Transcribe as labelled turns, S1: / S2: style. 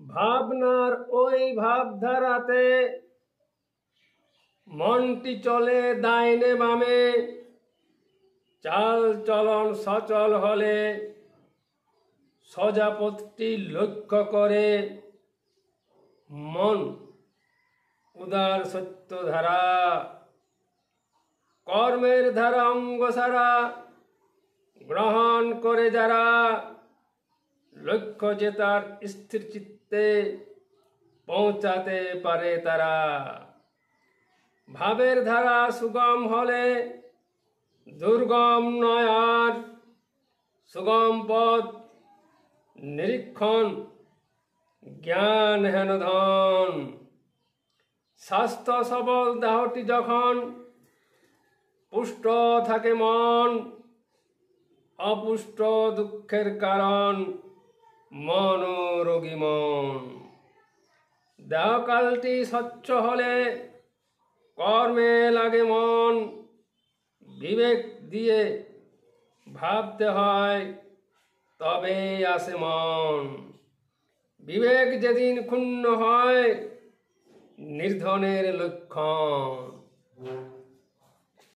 S1: ভাবনার ওই ভাবধারাতে মনটি চলে ডাইনে বামে, চাল চলন সচল হলে সোজা পথটি লক্ষ্য করে মন উদার সত্য ধারা, কর্মের ধারা অঙ্গ সারা গ্রহণ করে যারা, লক্ষ্য যে তার স্থির চিত্তে পৌঁছাতে পারে তারা। ভাবের ধারা সুগম হলে দুর্গম নয় আর, সুগম পথ নিরীক্ষণ জ্ঞান হেন ধন। স্বাস্থ্য সবল দেহটি যখন পুষ্ট থাকে মন, অপুষ্ট দুঃখের কারণ মনোরোগী মন। দেহকালটি স্বচ্ছ হলে কর্মে লাগে মন, বিবেক দিয়ে ভাবতে হয় তবে আসে মন। বিবেক যেদিন ক্ষুণ্ণ হয় নির্ধনের লক্ষণ।